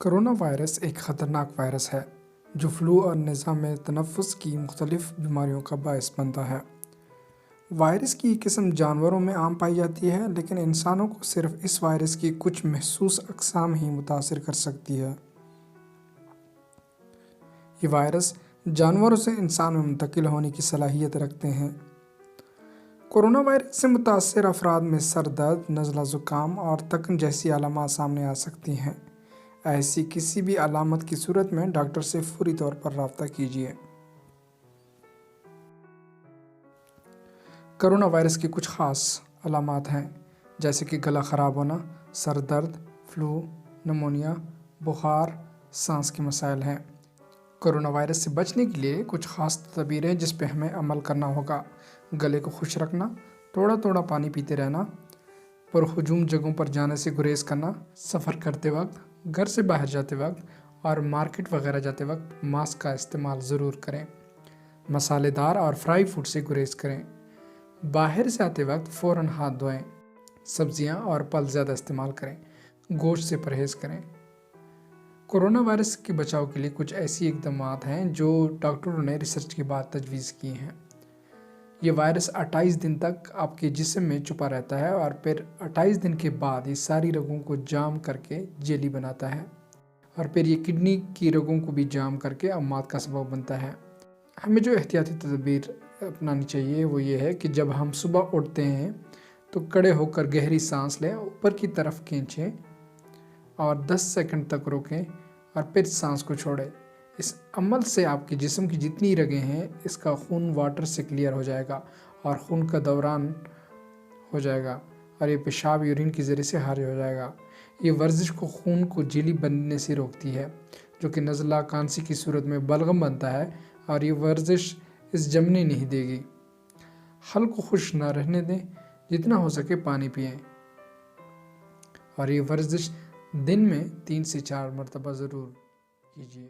Corona virus ایک خطرناک virus ہے جو فلو اور نظام تنفس کی مختلف بیماریوں کا باعث بنتا ہے۔ وائرس کی قسم جانوروں میں عام پائی جاتی ہے، لیکن انسانوں کو صرف اس وائرس کی کچھ محسوس اقسام ہی متاثر کر سکتی ہے۔ یہ وائرس جانوروں سے انسان میں منتقل ہونے کی صلاحیت رکھتے ہیں۔ کرونا وائرس سے متاثر افراد میں سر درد، نزلہ زکام اور تکن جیسی علامات سامنے آ سکتی ہیں۔ ایسی کسی بھی علامت کی صورت میں ڈاکٹر سے فوری طور پر رابطہ کیجیے۔ کرونا وائرس کی کچھ خاص علامات ہیں، جیسے کہ گلا خراب ہونا، سر درد، فلو، نمونیا، بخار، سانس کے مسائل ہیں۔ کرونا وائرس سے بچنے کے لیے کچھ خاص تدابیر ہیں جس پہ ہمیں عمل کرنا ہوگا۔ گلے کو خشک رکھنا، تھوڑا تھوڑا پانی پیتے رہنا، پرہجوم جگہوں پر جانے سے گریز کرنا، سفر کرتے وقت، گھر سے باہر جاتے وقت اور مارکیٹ وغیرہ جاتے وقت ماسک کا استعمال ضرور کریں۔ مسالے دار اور فرائی فوڈ سے گریز کریں۔ باہر سے آتے وقت فوراً ہاتھ دھوئیں۔ سبزیاں اور پھل زیادہ استعمال کریں۔ گوشت سے پرہیز کریں۔ کرونا وائرس کے بچاؤ کے لیے کچھ ایسی اقدامات ہیں جو ڈاکٹروں نے ریسرچ کے بعد تجویز کی ہیں۔ یہ وائرس 28 دن تک آپ کے جسم میں چھپا رہتا ہے اور پھر 28 دن کے بعد یہ ساری رگوں کو جام کر کے جیلی بناتا ہے، اور پھر یہ کڈنی کی رگوں کو بھی جام کر کے اموات کا سبب بنتا ہے۔ ہمیں جو احتیاطی تدابیر اپنانی چاہیے وہ یہ ہے کہ جب ہم صبح اٹھتے ہیں تو کھڑے ہو کر گہری سانس لیں، اوپر کی طرف کھینچیں اور 10 سیکنڈ تک روکیں اور پھر سانس کو چھوڑیں۔ اس عمل سے آپ کے جسم کی جتنی رگیں ہیں اس کا خون واٹر سے کلیئر ہو جائے گا اور خون کا دوران ہو جائے گا، اور یہ پیشاب یورین کے ذریعے سے خارج ہو جائے گا۔ یہ ورزش کو خون کو جیلی بننے سے روکتی ہے، جو کہ نزلہ کانسی کی صورت میں بلغم بنتا ہے، اور یہ ورزش اس جمنے نہیں دے گی۔ حل کو خشک نہ رہنے دیں، جتنا ہو سکے پانی پئیں، اور یہ ورزش دن میں 3 سے 4 مرتبہ ضرور کیجیے۔